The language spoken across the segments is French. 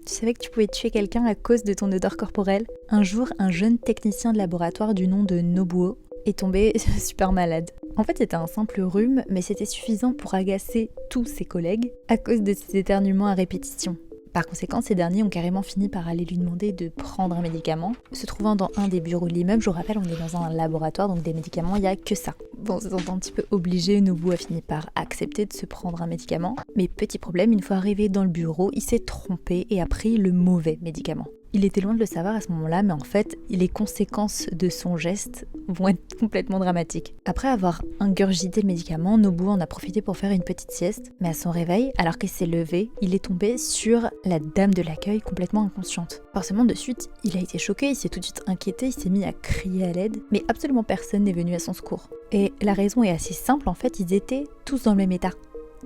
Tu savais que tu pouvais tuer quelqu'un à cause de ton odeur corporelle? Un jour, un jeune technicien de laboratoire du nom de Nobuo est tombé super malade. En fait, c'était un simple rhume, mais c'était suffisant pour agacer tous ses collègues à cause de ses éternuements à répétition. Par conséquent, ces derniers ont carrément fini par aller lui demander de prendre un médicament. Se trouvant dans un des bureaux de l'immeuble, je vous rappelle, on est dans un laboratoire, donc des médicaments, il n'y a que ça. Bon, se sentant un petit peu obligé, Nobuo a fini par accepter de se prendre un médicament. Mais petit problème, une fois arrivé dans le bureau, il s'est trompé et a pris le mauvais médicament. Il était loin de le savoir à ce moment-là, mais en fait, les conséquences de son geste vont être complètement dramatiques. Après avoir ingurgité le médicament, Nobuo en a profité pour faire une petite sieste, mais à son réveil, alors qu'il s'est levé, il est tombé sur la dame de l'accueil complètement inconsciente. Forcément, de suite, il a été choqué, il s'est tout de suite inquiété, il s'est mis à crier à l'aide, mais absolument personne n'est venu à son secours. Et la raison est assez simple, en fait, ils étaient tous dans le même état.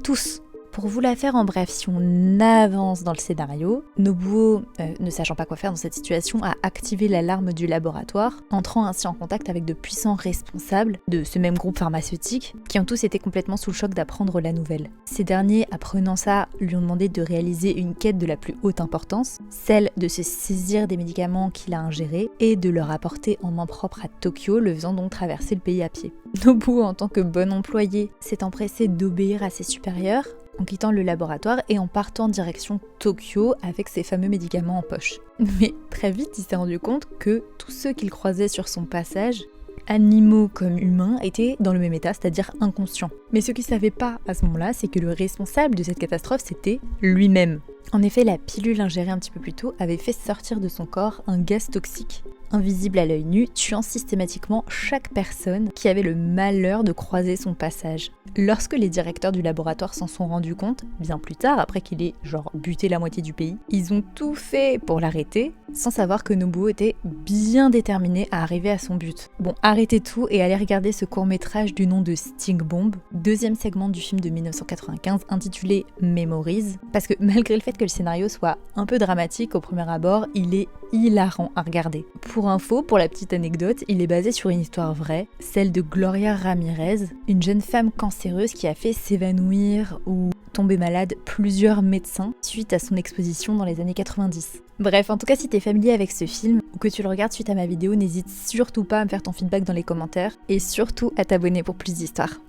Tous. Pour vous la faire en bref, si on avance dans le scénario, Nobuo, ne sachant pas quoi faire dans cette situation, a activé l'alarme du laboratoire, entrant ainsi en contact avec de puissants responsables de ce même groupe pharmaceutique, qui ont tous été complètement sous le choc d'apprendre la nouvelle. Ces derniers, apprenant ça, lui ont demandé de réaliser une quête de la plus haute importance, celle de se saisir des médicaments qu'il a ingérés et de leur apporter en main propre à Tokyo, le faisant donc traverser le pays à pied. Nobuo, en tant que bon employé, s'est empressé d'obéir à ses supérieurs, en quittant le laboratoire et en partant en direction Tokyo avec ses fameux médicaments en poche. Mais très vite, il s'est rendu compte que tous ceux qu'il croisait sur son passage, animaux comme humains, étaient dans le même état, c'est-à-dire inconscients. Mais ce qu'il ne savait pas à ce moment-là, c'est que le responsable de cette catastrophe, c'était lui-même. En effet, la pilule ingérée un petit peu plus tôt avait fait sortir de son corps un gaz toxique, invisible à l'œil nu, tuant systématiquement chaque personne qui avait le malheur de croiser son passage. Lorsque les directeurs du laboratoire s'en sont rendus compte, bien plus tard, après qu'il ait buté la moitié du pays, ils ont tout fait pour l'arrêter, sans savoir que Nobuo était bien déterminé à arriver à son but. Bon, arrêtez tout et allez regarder ce court-métrage du nom de Sting Bomb, deuxième segment du film de 1995 intitulé Memories, parce que malgré le fait que le scénario soit un peu dramatique au premier abord, il est hilarant à regarder. Pour info, pour la petite anecdote, il est basé sur une histoire vraie, celle de Gloria Ramirez, une jeune femme cancéreuse qui a fait s'évanouir ou tomber malade plusieurs médecins suite à son exposition dans les années 90. Bref, en tout cas, si t'es familier avec ce film ou que tu le regardes suite à ma vidéo, n'hésite surtout pas à me faire ton feedback dans les commentaires et surtout à t'abonner pour plus d'histoires.